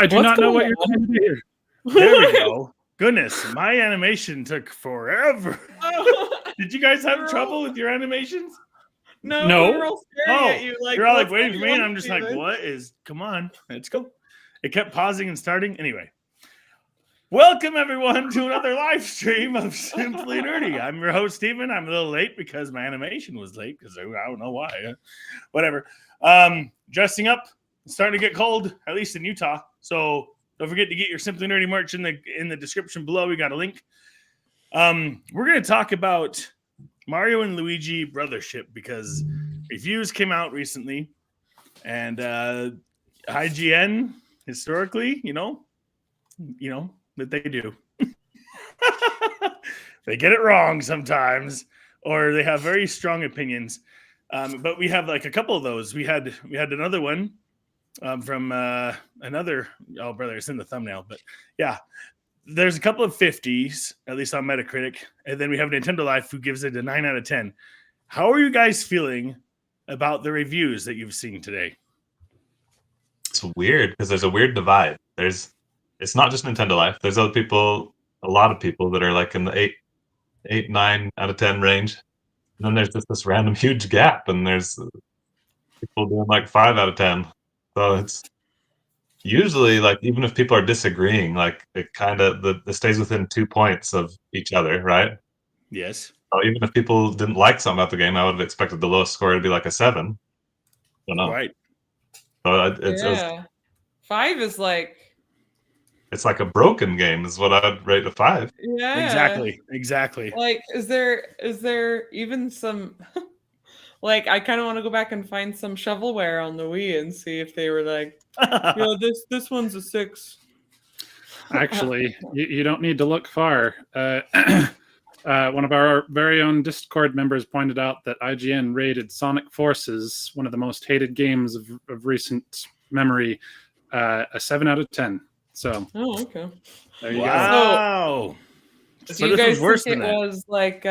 I do not know what you're trying to do here. There we go. Goodness, my animation took forever. Did you guys have trouble with your animations? No. We were all staring at you. Like, you're all like waiting for me, and I'm just like, what is? Come on, let's go. It kept pausing and starting. Anyway, welcome everyone to another live stream of Simply Nerdy. I'm your host, Steven. I'm a little late because my animation was late because I don't know why. Whatever. Dressing up. It's starting to get cold, at least in Utah. So don't forget to get your Simply Nerdy merch in the description below. We got a link. We're going to talk about Mario and Luigi Brothership because reviews came out recently, and IGN historically, you know that they do. They get it wrong sometimes, or they have very strong opinions. But we have like a couple of those. We had another one. From another brother, it's in the thumbnail, but yeah, there's a couple of 50s, at least on Metacritic, and then we have Nintendo Life who gives it a 9 out of 10. How are you guys feeling about the reviews that you've seen today? It's weird because there's a weird divide. It's not just Nintendo Life. There's other people, a lot of people that are like in the 8, 9 out of 10 range. And then there's just this random huge gap, and there's people doing like 5 out of 10. So it's usually like, even if people are disagreeing, like it kind of it stays within 2 points of each other, right? Yes. So even if people didn't like something about the game, I would have expected the lowest score to be like a 7. I don't know. Right. So it's 5 is like, it's like a broken game is what I'd rate a 5. Yeah. Exactly. Like, is there even some like, I kind of want to go back and find some shovelware on the Wii and see if they were like, this one's a 6. Actually, you don't need to look far. One of our very own Discord members pointed out that IGN rated Sonic Forces, one of the most hated games of recent memory, a 7 out of 10. So, okay. There you go. Wow. So you guys think it was like,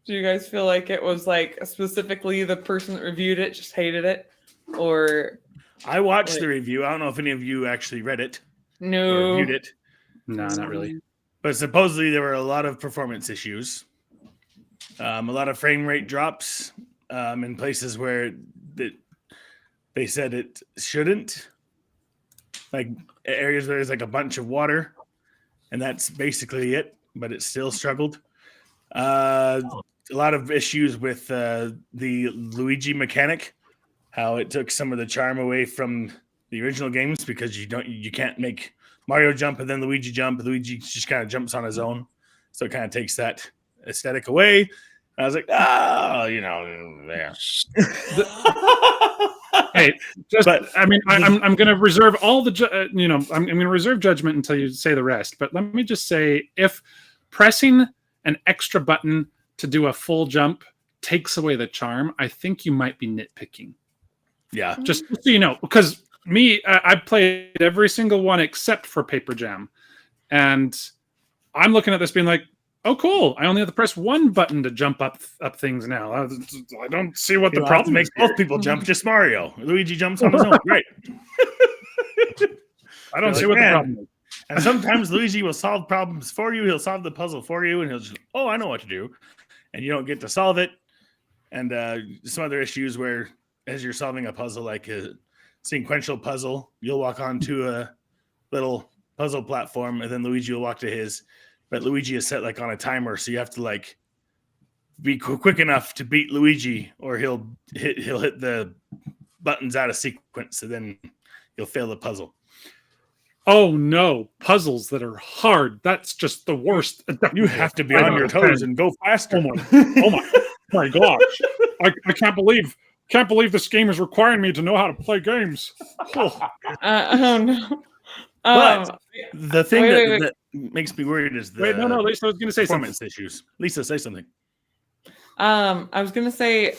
do you guys feel like it was like specifically the person that reviewed it just hated it? Or I watched the review. I don't know if any of you actually read it. No. Or reviewed it. No, not really. But supposedly there were a lot of performance issues. A lot of frame rate drops in places where they said it shouldn't. Like areas where there's like a bunch of water. And that's basically it. But it still struggled. A lot of issues with the Luigi mechanic, how it took some of the charm away from the original games because you can't make Mario jump and then Luigi jump. Luigi just kind of jumps on his own, so it kind of takes that aesthetic away. And I was like, yeah. Hey, I'm going to reserve all the I'm going to reserve judgment until you say the rest. But let me just say, if pressing an extra button to do a full jump takes away the charm, I think you might be nitpicking. Yeah. Just so you know, because I played every single one except for Paper Jam. And I'm looking at this being like, oh, cool. I only have to press one button to jump up things now. I don't see what the problem makes both people jump, just Mario. Luigi jumps on his own. Right. I don't see what the problem is. And sometimes Luigi will solve problems for you. He'll solve the puzzle for you, and he'll just, I know what to do. And you don't get to solve it. And some other issues where, as you're solving a puzzle, like a sequential puzzle, you'll walk onto a little puzzle platform, and then Luigi will walk to his. But Luigi is set like on a timer, so you have to like be quick enough to beat Luigi, or he'll hit the buttons out of sequence, and then you'll fail the puzzle. Oh no, puzzles that are hard. That's just the worst. You have to be on your toes and go faster. Oh my gosh. I can't believe this game is requiring me to know how to play games. No. But the thing that makes me worried is the no, Lisa was going to say performance something. issues. Lisa, say something. I was going to say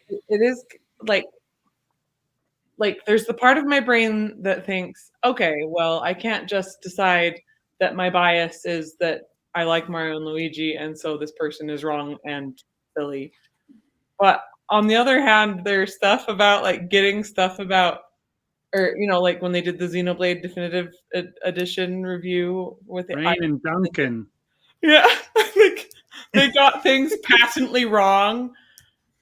it is like there's the part of my brain that thinks, okay, well, I can't just decide that my bias is that I like Mario and Luigi, and so this person is wrong and silly. But on the other hand, there's stuff about like getting stuff about or like when they did the Xenoblade Definitive Edition review with it. Rain and Duncan. Yeah, like they got things patently wrong,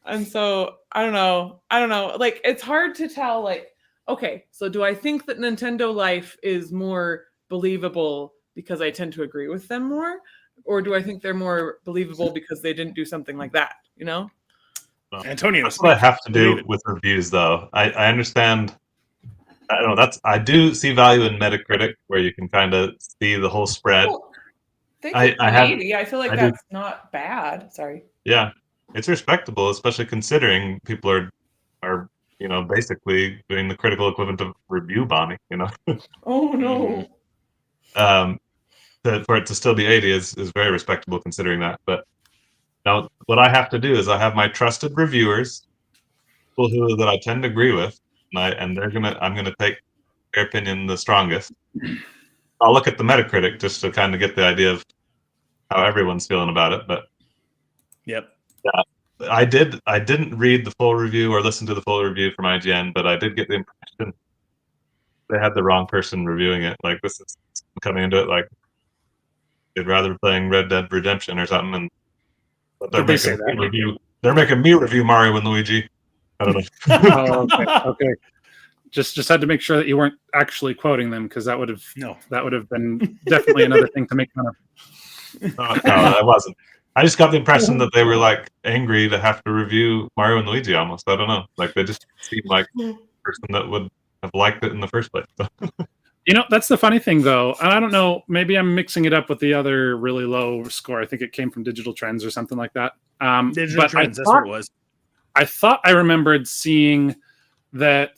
and so I don't know. Like it's hard to tell. Like, okay, so do I think that Nintendo Life is more believable because I tend to agree with them more, or do I think they're more believable because they didn't do something like that? Antonio, That's what I have to do with reviews, though. I understand. I don't know. I do see value in Metacritic, where you can kind of see the whole spread. Well, they I have. maybe. I feel like I do. that's not bad. Sorry. Yeah, it's respectable, especially considering people are basically doing the critical equivalent of review bombing. Oh no. For it to still be 80 is very respectable considering that. But now, what I have to do is I have my trusted reviewers, people that I tend to agree with, and I'm gonna take their opinion the strongest. I'll look at the Metacritic just to kind of get the idea of how everyone's feeling about it. But yep, yeah, I didn't read the full review or listen to the full review from IGN, but I did get the impression they had the wrong person reviewing it. Like, this is coming into it like they'd rather be playing Red Dead Redemption or something, and but they're making me review. They're making me review Mario and Luigi. I don't know. Okay. Just had to make sure that you weren't actually quoting them, because that would have been definitely another thing to make fun of. No, I wasn't. I just got the impression that they were like angry to have to review Mario and Luigi almost. I don't know. Like, they just seemed like a person that would have liked it in the first place. That's the funny thing, though. And I don't know, maybe I'm mixing it up with the other really low score. I think it came from Digital Trends or something like that. Digital Trends, that's what it was. I thought I remembered seeing that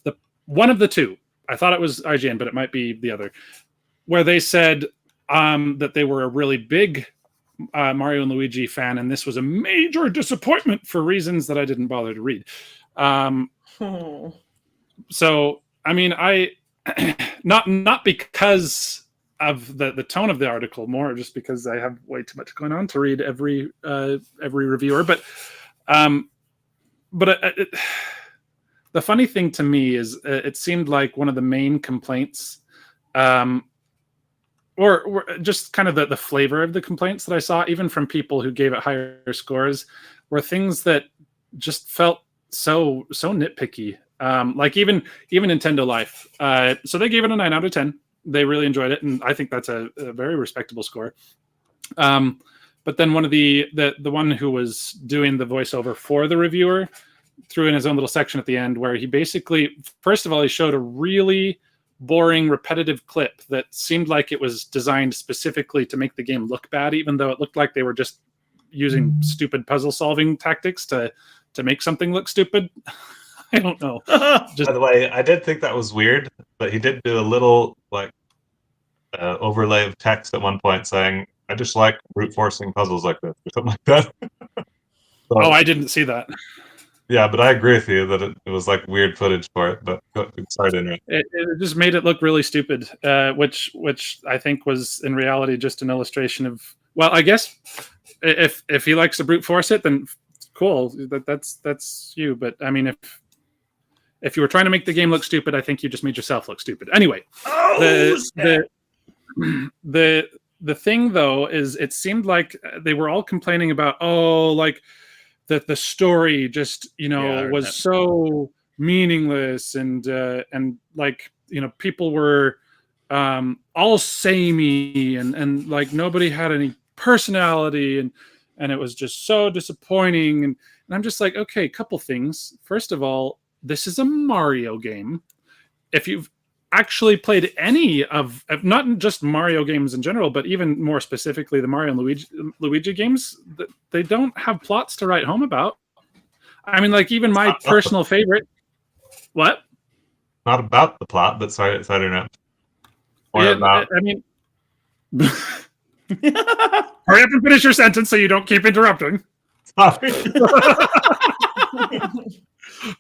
one of the two, I thought it was IGN, but it might be the other, where they said that they were a really big Mario and Luigi fan, and this was a major disappointment for reasons that I didn't bother to read. So, I mean, not because of the tone of the article, more just because I have way too much going on to read every reviewer. But the funny thing to me is it seemed like one of the main complaints, or just kind of the flavor of the complaints that I saw, even from people who gave it higher scores, were things that just felt so nitpicky. Like even Nintendo Life. So they gave it a 9 out of 10. They really enjoyed it, and I think that's a very respectable score. But then one of the one who was doing the voiceover for the reviewer threw in his own little section at the end where he basically, first of all, he showed a really boring, repetitive clip that seemed like it was designed specifically to make the game look bad, even though it looked like they were just using stupid puzzle solving tactics to make something look stupid. I don't know. By the way, I did think that was weird, but he did do a little overlay of text at one point saying, "I just like brute forcing puzzles like this," or something like that. So, I didn't see that. Yeah, but I agree with you that it was like weird footage for it. But sorry to interrupt. It just made it look really stupid, which I think was in reality just an illustration of. Well, I guess if he likes to brute force it, then cool. That's you. But I mean, if you were trying to make the game look stupid, I think you just made yourself look stupid. Anyway, the thing though is, it seemed like they were all complaining about that the story just was so meaningless, and people were all samey, and like nobody had any personality, and it was just so disappointing, and I'm just like, okay, couple things. First of all, this is a Mario game. If you've actually played any of not just Mario games in general, but even more specifically the Mario and Luigi games, they don't have plots to write home about. I mean, like, even my personal favorite. What? Not about the plot, but sorry to interrupt. I mean, hurry up and finish your sentence so you don't keep interrupting. Sorry.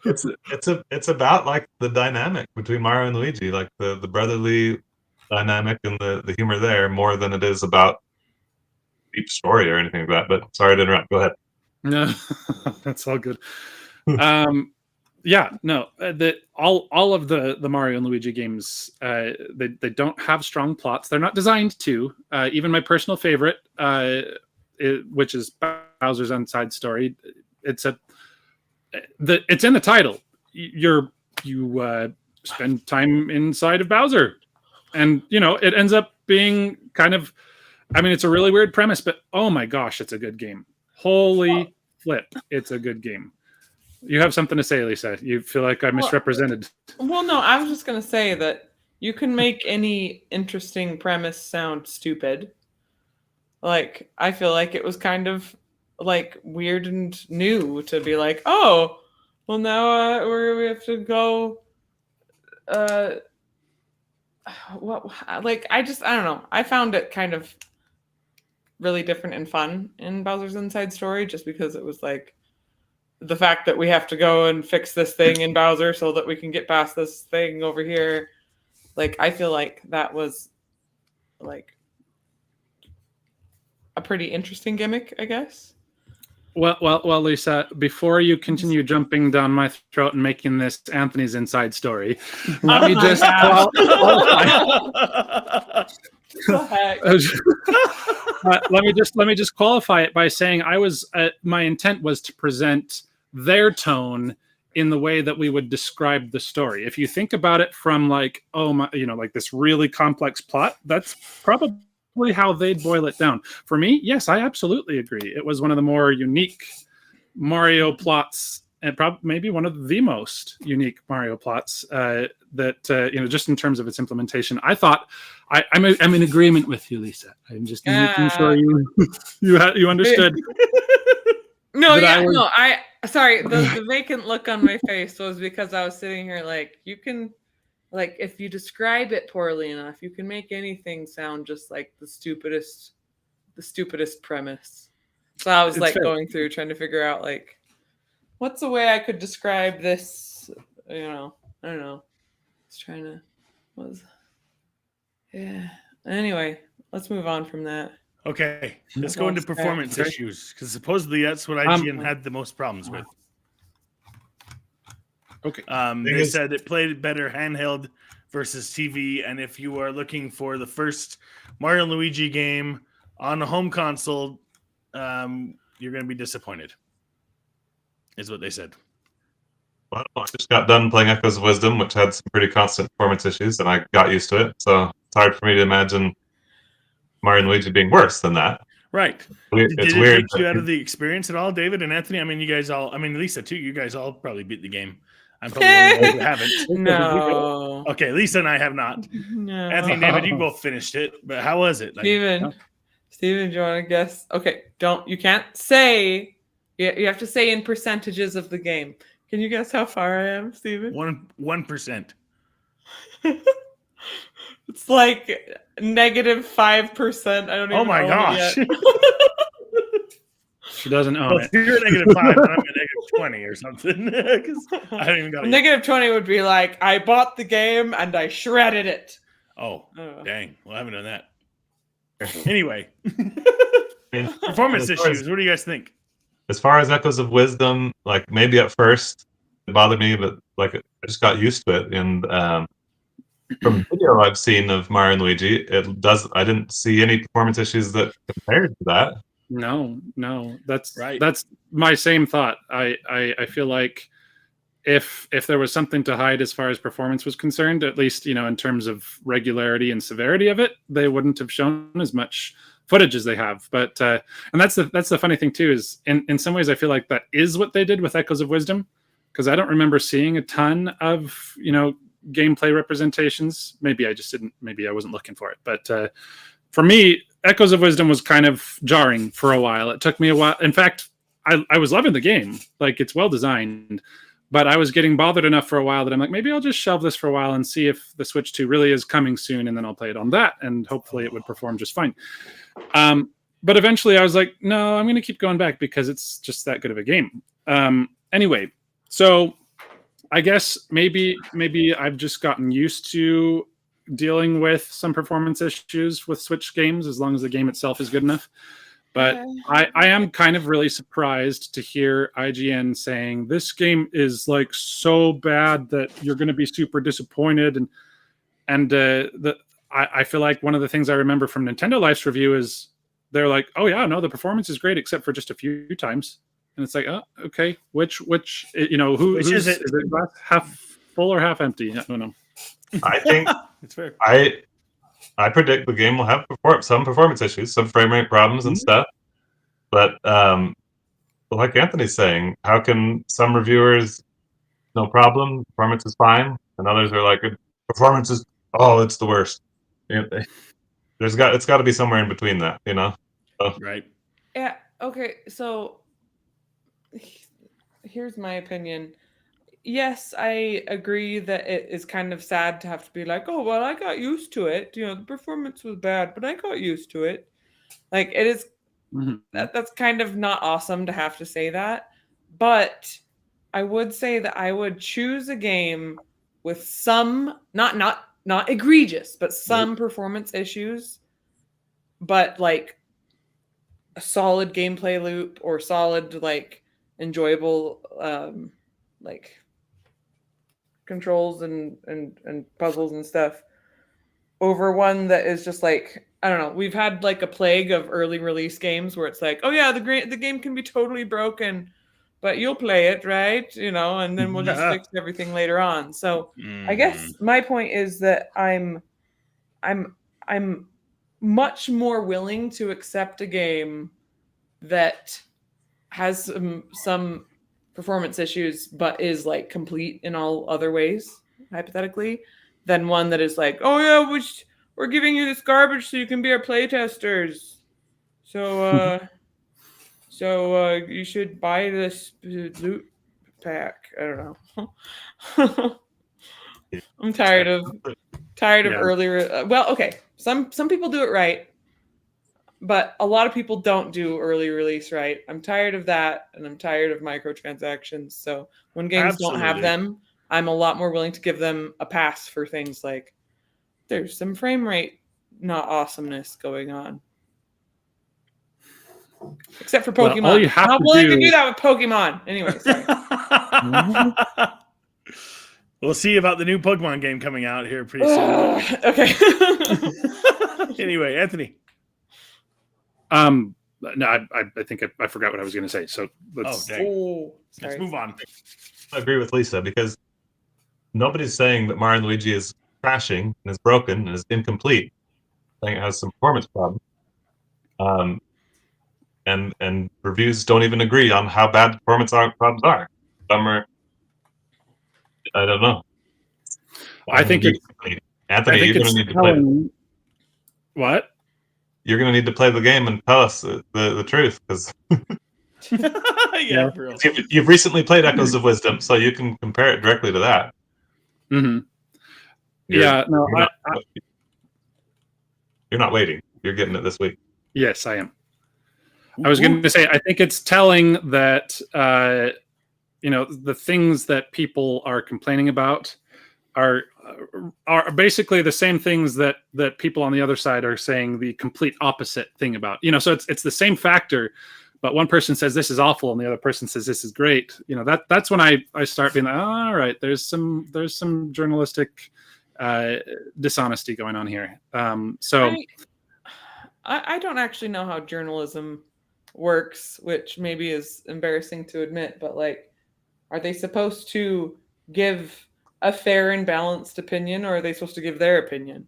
It's about like the dynamic between Mario and Luigi, like the brotherly dynamic and the humor there, more than it is about deep story or anything like that. But sorry to interrupt. Go ahead. No, that's all good. Yeah, no, all of the Mario and Luigi games, they don't have strong plots. They're not designed to. Even my personal favorite, which is Bowser's Inside Story, it's in the title. You spend time inside of Bowser, and it ends up being kind of. I mean, it's a really weird premise, but oh my gosh, it's a good game. Holy flip, it's a good game. You have something to say, Lisa. You feel like I misrepresented. Well, no, I was just going to say that you can make any interesting premise sound stupid. Like, I feel like it was kind of like weird and new to be like, oh, well, now we have to go. What? Like, I don't know. I found it kind of really different and fun in Bowser's Inside Story, just because it was like the fact that we have to go and fix this thing in Bowser so that we can get past this thing over here. Like, I feel like that was like a pretty interesting gimmick, I guess. Well, Lisa, before you continue jumping down my throat and making this Anthony's Inside Story, let me just let me just qualify it by saying my intent was to present their tone in the way that we would describe the story. If you think about it from like, like this really complex plot, that's probably how they'd boil it down. For me, yes, I absolutely agree. It was one of the more unique Mario plots, and probably maybe one of the most unique Mario plots that just in terms of its implementation. I thought I'm in agreement with you, Lisa. I'm just making sure you understood. Sorry, the vacant look on my face was because I was sitting here like, you can, like, if you describe it poorly enough, you can make anything sound just like the stupidest premise. So I was like going through trying to figure out like, what's a way I could describe this? I don't know. Yeah. Anyway, let's move on from that. Okay, let's go into performance issues, because supposedly that's what IGN had the most problems with. Okay. They said it played better handheld versus TV, and if you are looking for the first Mario and Luigi game on a home console, you're going to be disappointed, is what they said. Well, I just got done playing Echoes of Wisdom, which had some pretty constant performance issues, and I got used to it, so it's hard for me to imagine Mario and Luigi being worse than that. Right. It's Did it weird. take you out of the experience at all, David and Anthony? I mean, Lisa too, you guys all probably beat the game. I'm probably the only one who haven't. No. Okay, Lisa and I have not. No. Anthony and David, you both finished it, but how was it? Steven, do you want to guess? Okay, you can't say, you have to say in percentages of the game. Can you guess how far I am, Steven? 1%. It's like -5%. I don't even know. Oh my gosh. She doesn't own it. You're at -5 and I'm at -20 or something. Because I haven't even got it. -20 would be like, I bought the game and I shredded it. Oh, dang. Well, I haven't done that. Anyway. Performance issues. What do you guys think? As far as Echoes of Wisdom, like maybe at first it bothered me, but like I just got used to it. And from video I've seen of Mario and Luigi, I didn't see any performance issues that compared to that. No, that's right. That's my same thought. I feel like if there was something to hide as far as performance was concerned, at least in terms of regularity and severity of it, they wouldn't have shown as much footage as they have. But and that's the funny thing too, is in some ways I feel like that is what they did with Echoes of Wisdom, because I don't remember seeing a ton of gameplay representations. Maybe I just didn't. Maybe I wasn't looking for it. But for me, Echoes of Wisdom was kind of jarring for a while. It took me a while. In fact, I was loving the game. Like, it's well designed, but I was getting bothered enough for a while that I'm like, maybe I'll just shelve this for a while and see if the Switch 2 really is coming soon, and then I'll play it on that, and hopefully it would perform just fine. But eventually I was like, no, I'm going to keep going back because it's just that good of a game. Anyway, so I guess maybe I've just gotten used to dealing with some performance issues with Switch games, as long as the game itself is good enough. But Yeah. I am kind of really surprised to hear IGN saying this game is like so bad that you're going to be super disappointed. And I feel like one of the things I remember from Nintendo Life's review is they're like, oh yeah, no, the performance is great except for just a few times. And it's like, oh, okay, which Which who's is it? is it glass half full or half empty? I don't know. I think It's fair. I predict the game will have some performance issues, some frame rate problems and stuff. But like Anthony's saying, how can some reviewers no problem, performance is fine, and others are like performance is it's the worst. It's got to be somewhere in between that, So, Right. Yeah. Okay. So here's my opinion. Yes, I agree that it is kind of sad to have to be like, oh, well, I got used to it. The performance was bad, but I got used to it. Like, it is, that's kind of not awesome to have to say that. But I would say that I would choose a game with some, not egregious, but some performance issues, but like a solid gameplay loop or solid, like, enjoyable, like, controls and puzzles and stuff over one that is just like, I don't know, we've had like a plague of early release games where it's like, oh yeah, the game can be totally broken, but you'll play it, right? And then we'll just fix everything later on. So I guess my point is that I'm much more willing to accept a game that has some performance issues, but is like complete in all other ways, hypothetically, than one that is like, oh yeah, we're giving you this garbage so you can be our playtesters. So you should buy this loot pack. I don't know. I'm tired of earlier. Well, okay, some people do it right, but a lot of people don't do early release right. I'm tired of that, and I'm tired of microtransactions. So when games don't have them, I'm a lot more willing to give them a pass for things like there's some frame rate not awesomeness going on. Except for Pokemon. Well, all you have I'm not to willing do... to do that with Pokemon. Anyway, sorry. We'll see about the new Pokemon game coming out here pretty soon. Okay. Anyway, Anthony. No, I think I forgot what I was going to say. So let's let's move on. I agree with Lisa because nobody's saying that Mario Luigi is crashing and is broken and is incomplete. Saying it has some performance problems. And reviews don't even agree on how bad the performance problems are. Some are, I don't know. I think Anthony, you're going to need to play. What? You're going to need to play the game and tell us the truth, because you've recently played Echoes of Wisdom, so you can compare it directly to that. Mm-hmm. You're not waiting. You're getting it this week. Yes, I am. I was going to say, I think it's telling that the things that people are complaining about are basically the same things that people on the other side are saying the complete opposite thing about. So it's the same factor, but one person says this is awful and the other person says this is great. That's when I start being like, all right, there's some journalistic dishonesty going on here. So I don't actually know how journalism works, which maybe is embarrassing to admit, but like, are they supposed to give a fair and balanced opinion, or are they supposed to give their opinion?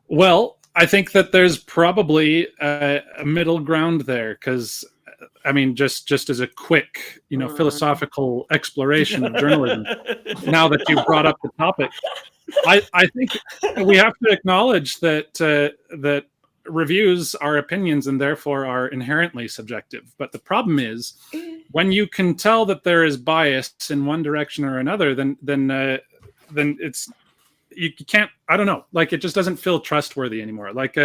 Well, I think that there's probably a middle ground there, because I mean, just as a quick, philosophical exploration of journalism. Now that you've brought up the topic, I think we have to acknowledge that reviews are opinions and therefore are inherently subjective. But the problem is, when you can tell that there is bias in one direction or another, then it's you can't. I don't know. Like, it just doesn't feel trustworthy anymore. Like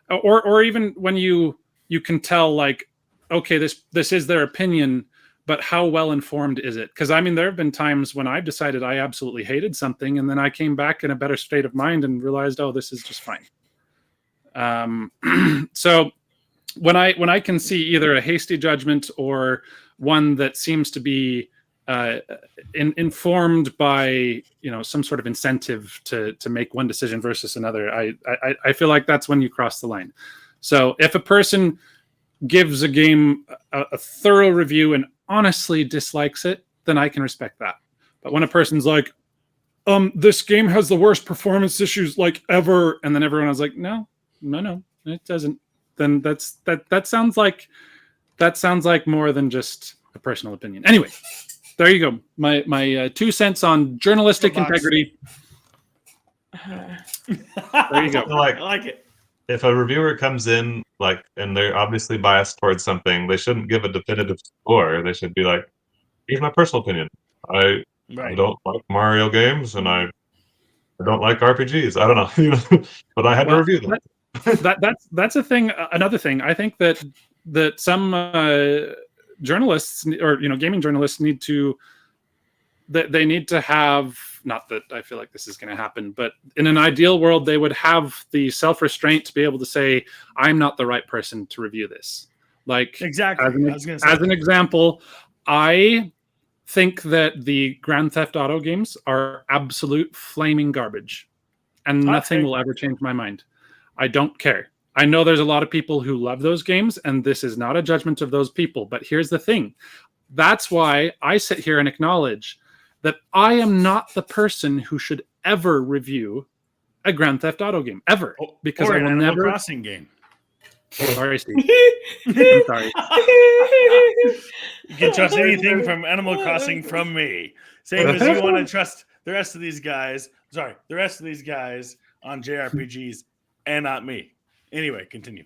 or even when you can tell, like, okay, this is their opinion, but how well informed is it? Because I mean, there have been times when I've decided I absolutely hated something, and then I came back in a better state of mind and realized, oh, this is just fine. So when I can see either a hasty judgment or one that seems to be informed by some sort of incentive to make one decision versus another, I feel like that's when you cross the line. So if a person gives a game a thorough review and honestly dislikes it, then I can respect that. But when a person's like, this game has the worst performance issues like ever, and then everyone was like, no, it doesn't, then that sounds like more than just a personal opinion. Anyway, there you go. My 2 cents on journalistic integrity. There you go. I like it. If a reviewer comes in and they're obviously biased towards something, they shouldn't give a definitive score. They should be like, here's my personal opinion. I don't like Mario games and I don't like RPGs. I don't know, but I had to review them. That's a thing. Another thing, I think that some journalists or gaming journalists need to have, not that I feel like this is going to happen, but in an ideal world they would have the self-restraint to be able to say, I'm not the right person to review this. Like, exactly, as an example, I think that the Grand Theft Auto games are absolute flaming garbage, and nothing will ever change my mind. I don't care. I know there's a lot of people who love those games, and this is not a judgment of those people, but here's the thing. That's why I sit here and acknowledge that I am not the person who should ever review a Grand Theft Auto game, ever. Because I will Animal never... Crossing game. Sorry, Steve. I'm sorry. You can trust anything from Animal Crossing from me. Same as you want to trust the rest of these guys. Sorry, the rest of these guys on JRPGs and not me. Anyway, continue.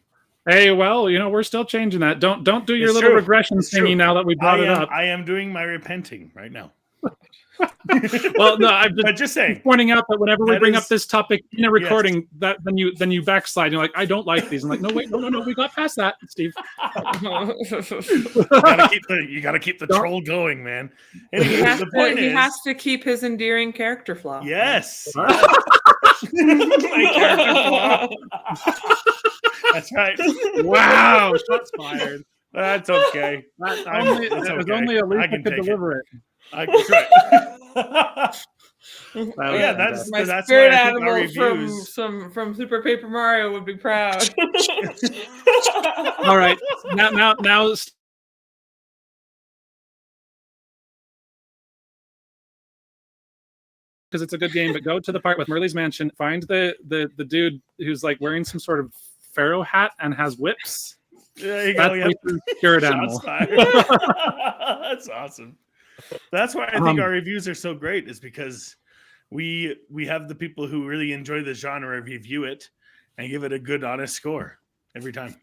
Hey, well, we're still changing that. Don't do your little regression thingy now that we brought it up. I am doing my repenting right now. Well, no, I'm just saying, pointing out that whenever we bring up this topic in a recording, that then you backslide. You're like, I don't like these. I'm like, no, wait, no, we got past that, Steve. You gotta keep the troll going, man. Anyway, he has to keep his endearing character flaw. Yes. My character flaw. That's right. Wow, shots fired. That's okay. Only a leap could deliver it. That's right. That's my that's spirit why I think our animal from Super Paper Mario would be proud. All right, now, because it's a good game. But go to the part with Merle's Mansion. Find the dude who's like wearing some sort of pharaoh hat and has whips. There you go. That's spirit animal. That's awesome. That's why I think our reviews are so great, is because we have the people who really enjoy the genre review it and give it a good, honest score every time.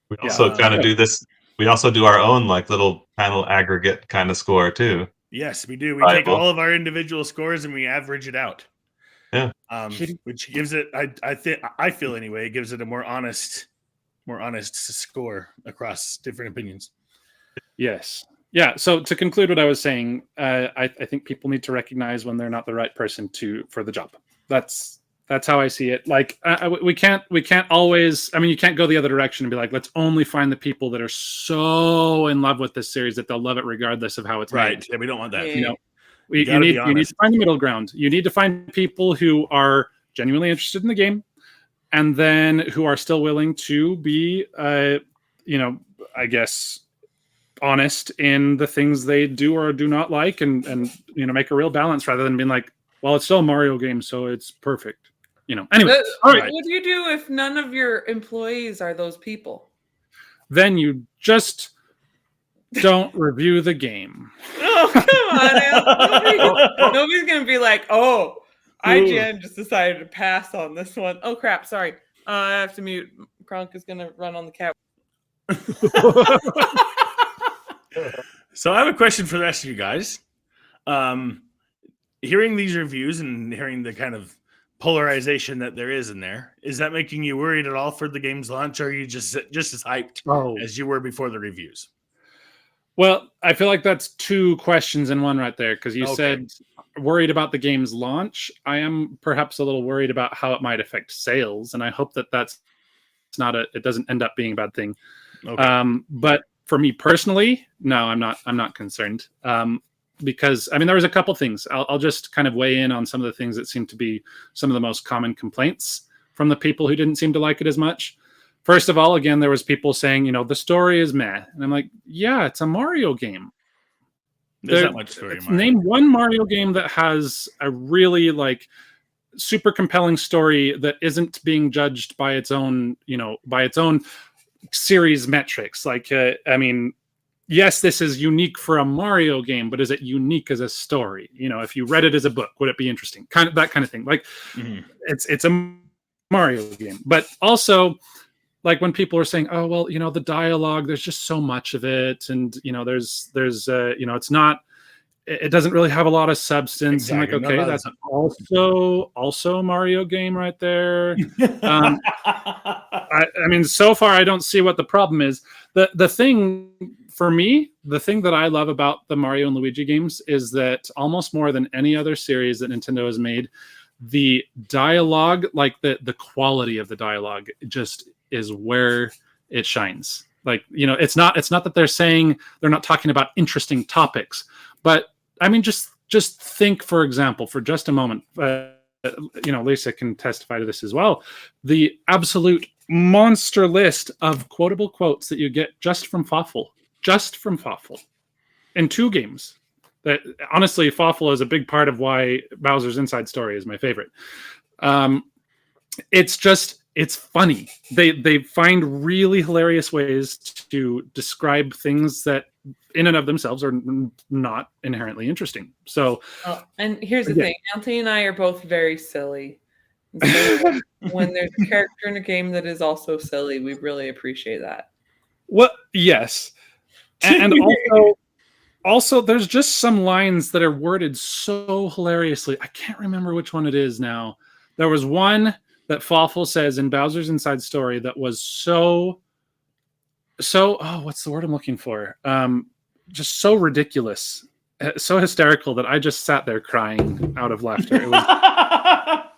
We also kind of do this. We also do our own little panel aggregate kind of score too. Yes, we do. We take all of our individual scores and we average it out. Yeah. Which gives it, I feel anyway, it gives it a more honest score across different opinions. Yes. Yeah. So to conclude what I was saying, I think people need to recognize when they're not the right person for the job. That's how I see it. Like we can't always. I mean, you can't go the other direction and be like, let's only find the people that are so in love with this series that they'll love it regardless of how it's made. Yeah, we don't want that. You need to find the middle ground. You need to find people who are genuinely interested in the game, and then who are still willing to be, I guess, honest in the things they do or do not like, and make a real balance rather than being like, well, it's still a Mario game, so it's perfect. Anyway, all right. What do you do if none of your employees are those people? Then you just don't review the game. Oh, come on. Nobody's going to be like, oh, IGN just decided to pass on this one. Oh, crap. Sorry. I have to mute. Kronk is going to run on the cat. So I have a question for the rest of you guys. Hearing these reviews and hearing the kind of polarization that there is in there, is that making you worried at all for the game's launch, or are you just as hyped as you were before the reviews? Well, I feel like that's two questions in one right there, because you said worried about the game's launch. I am perhaps a little worried about how it might affect sales, and I hope that that's it doesn't end up being a bad thing. Okay. But for me personally, no, I'm not concerned. Because I mean, there was a couple things. I'll just kind of weigh in on some of the things that seem to be some of the most common complaints from the people who didn't seem to like it as much. First of all, again, there was people saying, the story is meh. And I'm like, yeah, it's a Mario game. There's not much story in Mario. Name one Mario game that has a really super compelling story that isn't being judged by its own, by its own series metrics. I mean, yes, this is unique for a Mario game, but is it unique as a story? If you read it as a book, would it be interesting? That kind of thing. It's a Mario game, but also when people are saying, oh, well, the dialogue, there's just so much of it. And, there's it's not, it doesn't really have a lot of substance. Exactly. I'm like, okay, that's also a Mario game right there. I mean, so far, I don't see what the problem is. The thing for me, the thing that I love about the Mario and Luigi games is that almost more than any other series that Nintendo has made, the dialogue, the quality of the dialogue just is where it shines. It's not that they're not talking about interesting topics, but I mean, just think, for example, for just a moment, Lisa can testify to this as well. The absolute monster list of quotable quotes that you get just from Fawful, in 2 games. That honestly, Fawful is a big part of why Bowser's Inside Story is my favorite. It's funny. They find really hilarious ways to describe things that in and of themselves are not inherently interesting. So, and here's the thing. Anthony and I are both very silly. So when there's a character in a game that is also silly, we really appreciate that. Well, yes. And also there's just some lines that are worded so hilariously. I can't remember which one it is now. There was one that Fawful says in Bowser's Inside Story that was so what's the word I'm looking for? Just so ridiculous, so hysterical that I just sat there crying out of laughter. It was I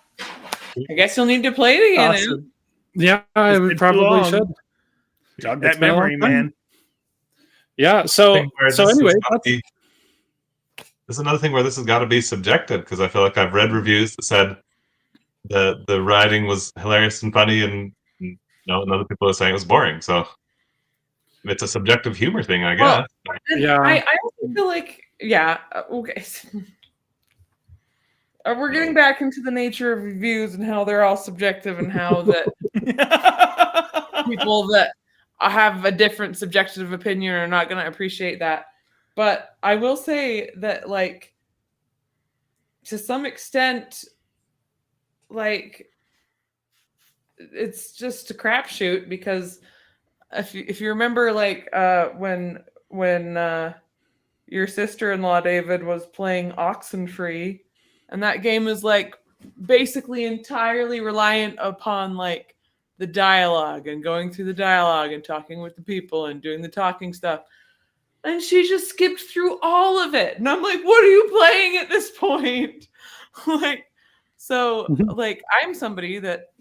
guess you'll need to play it again. awesome. Yeah, I probably should. Jog that memory, man. Yeah, so anyway, there's another thing where this has got to be subjective, because I feel like I've read reviews that said the writing was hilarious and funny, and other people are saying it was boring. So it's a subjective humor thing, I guess. Yeah, I also feel like okay. We're getting back into the nature of reviews and how they're all subjective, and how that people that have a different subjective opinion are not going to appreciate that. But I will say that, to some extent, it's just a crapshoot, because if you remember, when your sister-in-law David was playing Oxenfree, and that game is basically entirely reliant upon the dialogue and going through the dialogue and talking with the people and doing the talking stuff. And she just skipped through all of it. And I'm like, what are you playing at this point? I'm somebody that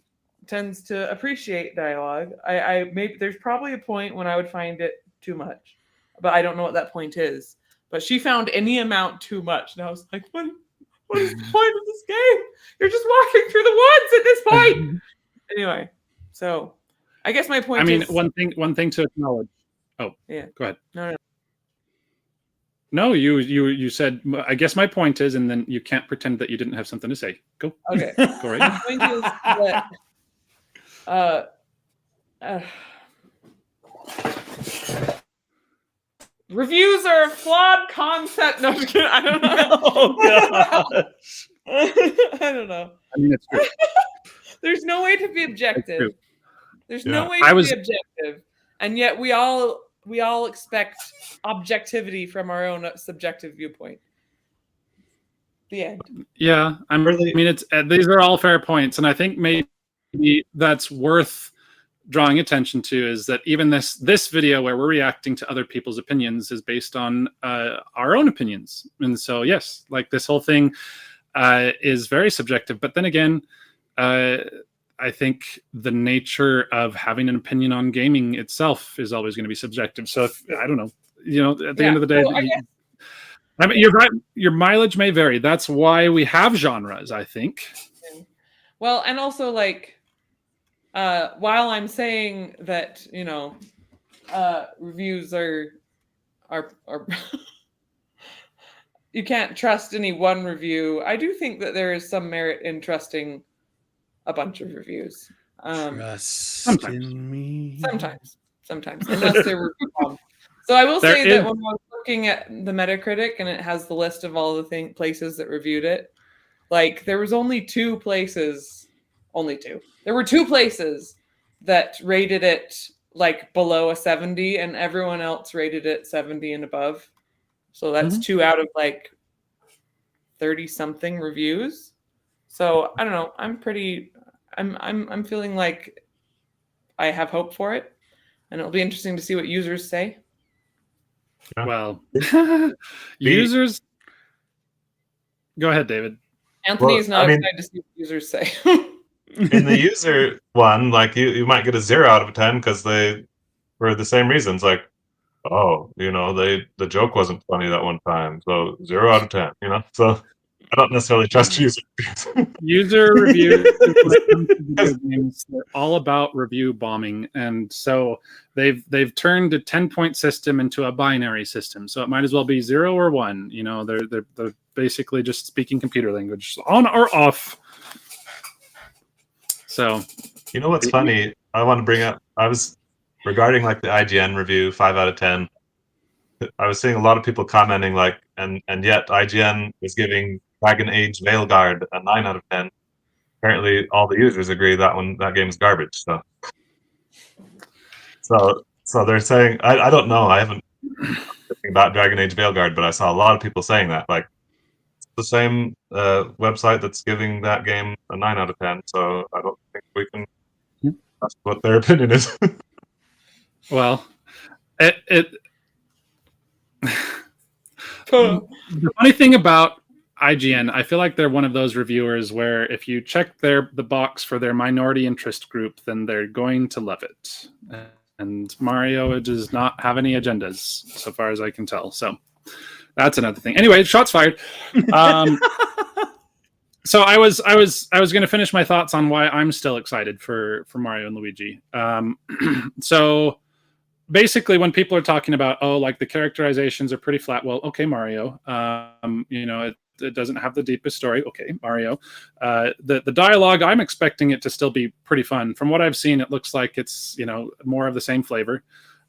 tends to appreciate dialogue. I maybe there's probably a point when I would find it too much, but I don't know what that point is. But she found any amount too much. And I was like, what is the point of this game? You're just walking through the woods at this point. Anyway, so I guess my point is... one thing to acknowledge. Oh, yeah. Go ahead. No. No, you said, I guess my point is, and then you can't pretend that you didn't have something to say. Go. Okay. Go right. My point is that reviews are a flawed concept. No, I'm just kidding. I don't know. Oh, gosh. I don't know. I mean, it's true. There's no way to be objective. There's no way to be objective. And yet we all expect objectivity from our own subjective viewpoint. The end. Yeah, these are all fair points, and I think maybe that's worth drawing attention to, is that even this video where we're reacting to other people's opinions is based on our own opinions. And so yes, this whole thing is very subjective. But then again, I think the nature of having an opinion on gaming itself is always going to be subjective. So if, I don't know, at the end of the day, So I mean, you're right. Your mileage may vary. That's why we have genres, I think. Well, and also like, while I'm saying that, reviews are you can't trust any one review. I do think that there is some merit in trusting a bunch of reviews. Trust in me. Sometimes, unless they're review bombs. So I will say that when I was looking at the Metacritic and it has the list of all the places that reviewed it, like there was only two places. There were two places that rated it like below a 70, and everyone else rated it 70 and above. So that's 2 out of like 30 something reviews. So I don't know. I'm feeling like I have hope for it, and it'll be interesting to see what users say. Yeah. Well, users. Go ahead, David. Anthony is not excited to see what users say. In the user one, like you might get a 0 out of 10 because they, for the same reasons, like, oh, the joke wasn't funny that one time, so 0 out of 10. So I don't necessarily trust user reviews. User reviews games, they're all about review bombing, and so they've turned a 10-point system into a binary system. So it might as well be 0 or 1. They're basically just speaking computer language, on or off. So, what's funny? I want to bring up. I was regarding like the IGN review 5 out of 10. I was seeing a lot of people commenting like, and yet IGN is giving Dragon Age Veilguard a 9 out of 10. Apparently, all the users agree that game is garbage. So they're saying, I don't know. I haven't thinking about Dragon Age Veilguard, but I saw a lot of people saying that. Like, it's the same website that's giving that game a 9 out of 10. So I don't think we can. That's what their opinion is. Well, the funny thing about IGN, I feel like they're one of those reviewers where if you check the box for their minority interest group, then they're going to love it. And Mario does not have any agendas, so far as I can tell. So that's another thing. Anyway, shots fired. So I was going to finish my thoughts on why I'm still excited for Mario and Luigi. So basically, when people are talking about, like the characterizations are pretty flat. Well, okay, Mario. It doesn't have the deepest story. Okay, Mario. The dialogue, I'm expecting it to still be pretty fun. From what I've seen, it looks like it's more of the same flavor.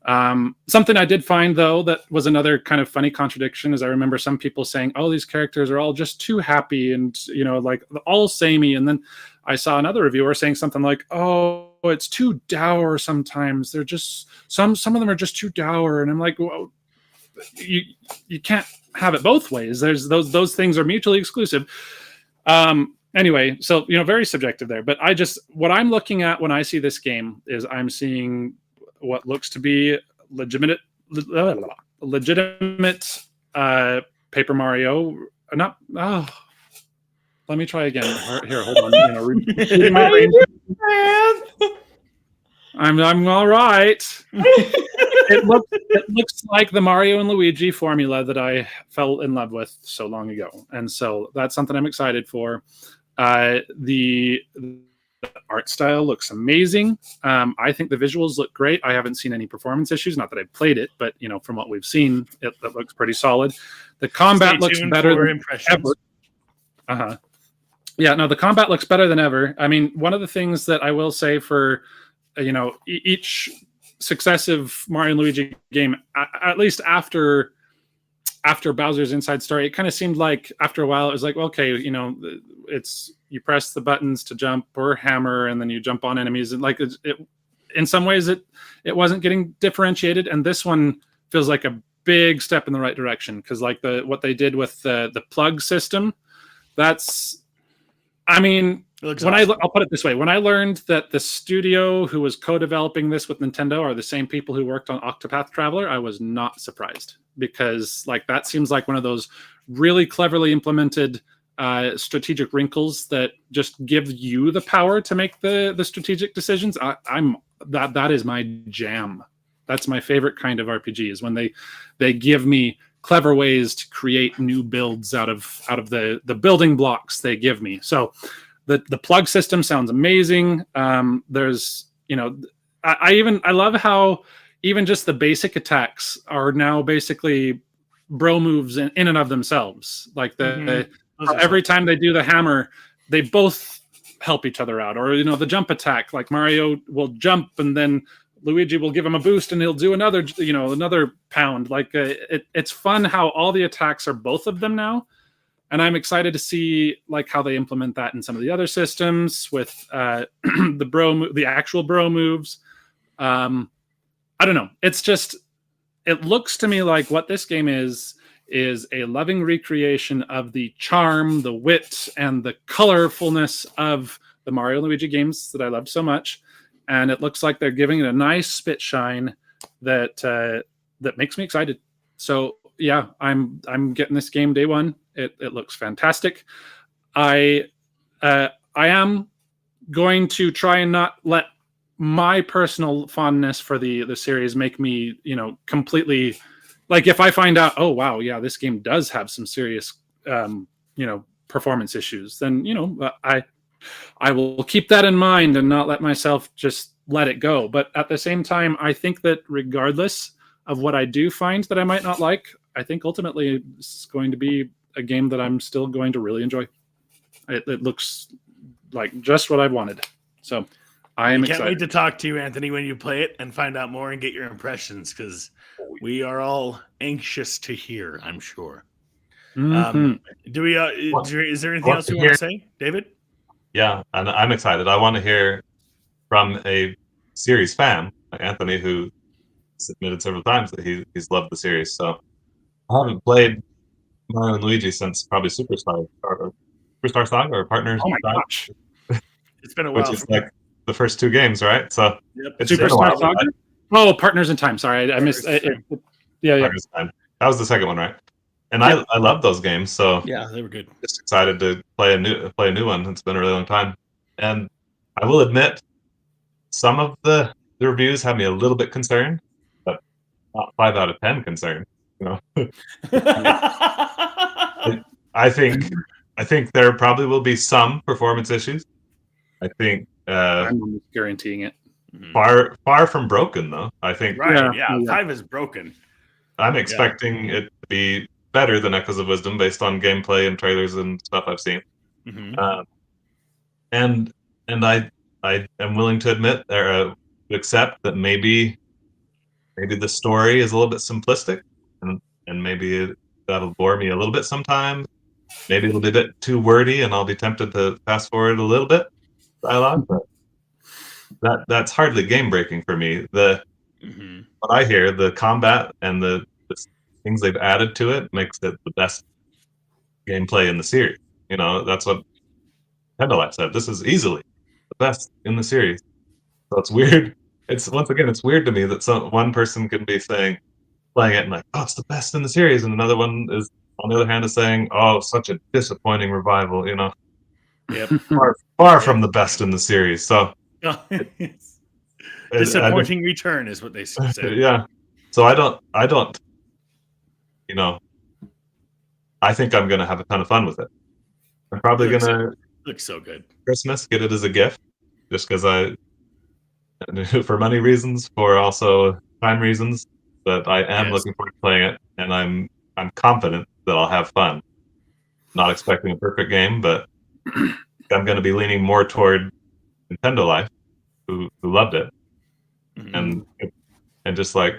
Something I did find, though, that was another kind of funny contradiction is I remember some people saying, oh, these characters are all just too happy and, like all samey. And then I saw another reviewer saying something like, oh, it's too dour sometimes. They're just, some of them are just too dour. And I'm like, well, you can't have it both ways. There's those things are mutually exclusive. Anyway, so, very subjective there. But what I'm looking at when I see this game is I'm seeing what looks to be legitimate Paper Mario. Not. Oh, let me try again. Here, hold on. Reading my brain. I'm all right. It looks like the Mario and Luigi formula that I fell in love with so long ago, and so that's something I'm excited for. The art style looks amazing. I think the visuals look great. I haven't seen any performance issues. Not that I've played it, but from what we've seen, it looks pretty solid. The combat looks better than ever. Yeah, no, the combat looks better than ever. I mean, one of the things that I will say for each successive Mario and Luigi game, at least after Bowser's Inside Story, it kind of seemed like after a while it was like, okay, it's you press the buttons to jump or hammer, and then you jump on enemies, and like it in some ways it wasn't getting differentiated, and this one feels like a big step in the right direction because like what they did with the plug system, that's, I mean, when awesome. I'll put it this way: when I learned that the studio who was co-developing this with Nintendo are the same people who worked on Octopath Traveler, I was not surprised because like that seems like one of those really cleverly implemented strategic wrinkles that just give you the power to make the strategic decisions. That is my jam. That's my favorite kind of RPG, is when they give me clever ways to create new builds out of the building blocks they give me. So the plug system sounds amazing. There's, I love how even just the basic attacks are now basically bro moves in and of themselves. Like every time they do the hammer, they both help each other out. Or the jump attack, like Mario will jump and then Luigi will give him a boost and he'll do another pound. Like it's fun how all the attacks are both of them now, and I'm excited to see like how they implement that in some of the other systems with the actual bro moves. I don't know. It's just, it looks to me like what this game is a loving recreation of the charm, the wit, and the colorfulness of the Mario and Luigi games that I loved so much. And it looks like they're giving it a nice spit shine that makes me excited. So yeah, I'm getting this game day one. It looks fantastic. I am going to try and not let my personal fondness for the series make me, completely, like, if I find out, oh wow, yeah, this game does have some serious, performance issues, then I will keep that in mind and not let myself just let it go. But at the same time, I think that regardless of what I do find that I might not like, I think ultimately it's going to be a game that I'm still going to really enjoy. It looks like just what I wanted. So I am excited. Can't wait to talk to you, Anthony, when you play it and find out more and get your impressions, because we are all anxious to hear, I'm sure. Mm-hmm. Is there anything else you want to say, David? Yeah, and I'm excited. I want to hear from a series fan, like Anthony, who has admitted several times that he's loved the series. So I haven't played Mario and Luigi since probably Superstar Saga or Partners. Oh my gosh. It's been a while. Which is like the first two games, right? So yep. Superstar Saga? Oh, Partners in Time. Sorry, I missed it. Yeah. Partners in Time. That was the second one, right? And I love those games, so yeah, they were good. Just excited to play a new one. It's been a really long time, and I will admit, some of the reviews have me a little bit concerned, but not 5 out of 10 concerned. I think there probably will be some performance issues. I think I'm almost guaranteeing it. Far from broken, though. I think right. Yeah, 5 is broken. I'm expecting it to be better than Echoes of Wisdom based on gameplay and trailers and stuff I've seen. Mm-hmm. And I am willing to admit or accept that maybe the story is a little bit simplistic, and maybe that'll bore me a little bit sometimes. Maybe it'll be a bit too wordy, and I'll be tempted to fast forward a little bit dialogue. But that's hardly game breaking for me. What I hear, the combat and the things they've added to it makes it the best gameplay in the series. That's what Nintendo Life said. This is easily the best in the series. So it's weird. It's weird to me that one person can be playing it and like, oh, it's the best in the series, and another one is, on the other hand, is saying, oh, such a disappointing revival. Yep. far from the best in the series. So disappointing return is what they say. Yeah. So I don't. I think I'm gonna have a ton of fun with it. I'm probably gonna looks so good. Christmas, get it as a gift, just because for money reasons, for also time reasons. But I am looking forward to playing it, and I'm confident that I'll have fun. Not expecting a perfect game, but I'm going to be leaning more toward Nintendo Life, who loved it, and just like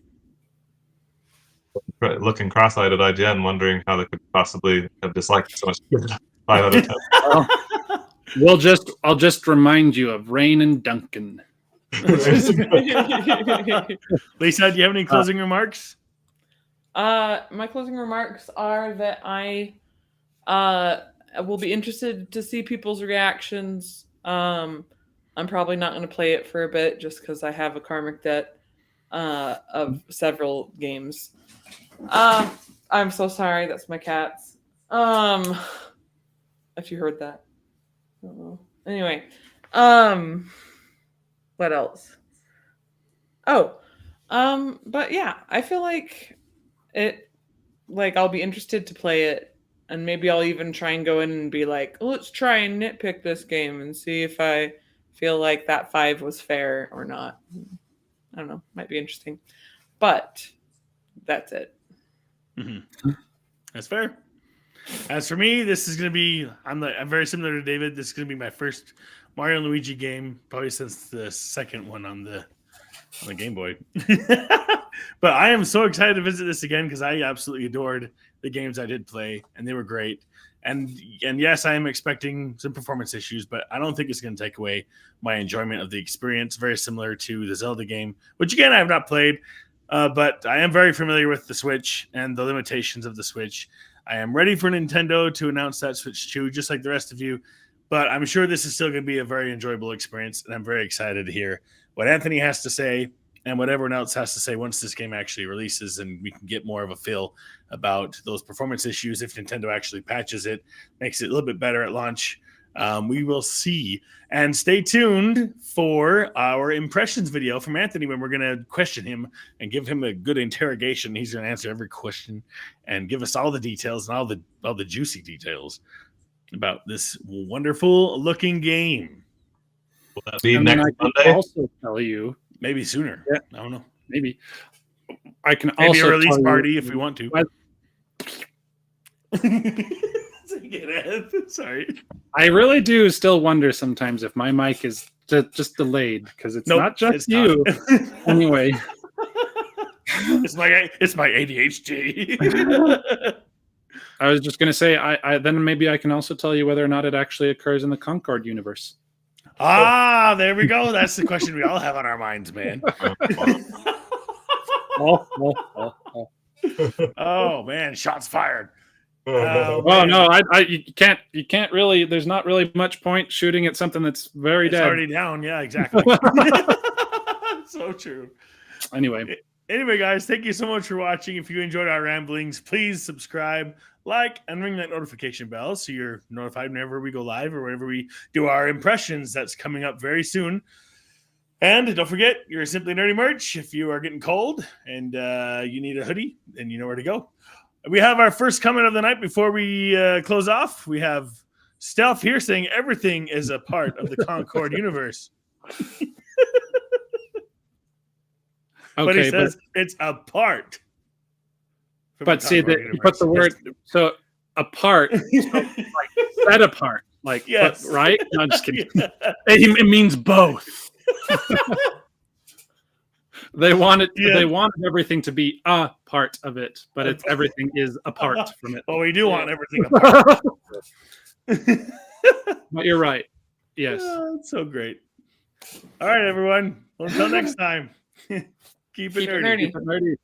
looking cross-eyed at IGN, wondering how they could possibly have disliked it so much. 5 out of 10. I'll just remind you of Rain and Duncan. Lisa, do you have any closing remarks? My closing remarks are that I will be interested to see people's reactions. I'm probably not going to play it for a bit just because I have a karmic debt of several games. I'm so sorry. That's my cats. if you heard that. I don't know. Anyway, what else? Oh, but yeah, I feel like it, like I'll be interested to play it, and maybe I'll even try and go in and be like, let's try and nitpick this game and see if I feel like that 5 was fair or not. I don't know, might be interesting, but that's it. Mm-hmm. That's fair. As for me, this is going to be, I'm very similar to David. This is going to be my first Mario and Luigi game, probably since the second one on the Game Boy. But I am so excited to visit this again because I absolutely adored the games I did play, and they were great. And yes, I am expecting some performance issues, but I don't think it's going to take away my enjoyment of the experience. Very similar to the Zelda game, which again I have not played, but I am very familiar with the Switch and the limitations of the Switch. I am ready for Nintendo to announce that Switch 2, just like the rest of you. But I'm sure this is still going to be a very enjoyable experience, and I'm very excited to hear what Anthony has to say and what everyone else has to say once this game actually releases, and we can get more of a feel about those performance issues. If Nintendo actually patches it, makes it a little bit better at launch, we will see. And stay tuned for our impressions video from Anthony when we're going to question him and give him a good interrogation. He's going to answer every question and give us all the details and all the juicy details about this wonderful looking game. Will that be And next then I can Monday? also tell you, Maybe sooner. Yeah. I don't know. maybe I can Maybe also a release tell party you, if we want to. What? Sorry. I really do still wonder sometimes if my mic is just delayed because it's Nope, not just it's you. not. Anyway, It's my ADHD. I was just going to say, I then maybe I can also tell you whether or not it actually occurs in the Concord universe. There we go. That's the question we all have on our minds, man. Oh man, shots fired. Well, man. no, you can't really. There's not really much point shooting at something that's very It's dead. already down. Yeah, exactly. So true. Anyway, guys, thank you so much for watching. If you enjoyed our ramblings, please subscribe, like, and ring that notification bell so you're notified whenever we go live or whenever we do our impressions. That's coming up very soon. And don't forget, your Simply Nerdy merch. If you are getting cold and you need a hoodie, then you know where to go. We have our first comment of the night before we close off. We have Stealth here saying everything is a part of the Concord universe. But he says it's a part. But see, you put the word so apart, so like set apart, like yes, right? No, I'm just kidding. Yeah. It means both. They wanted everything to be a part of it, but it's everything is apart from it. Well, we do want everything apart. But you're right. Yes. Oh, that's so great. All right, everyone. Well, until next time. Keep it nerdy. Keep it nerdy.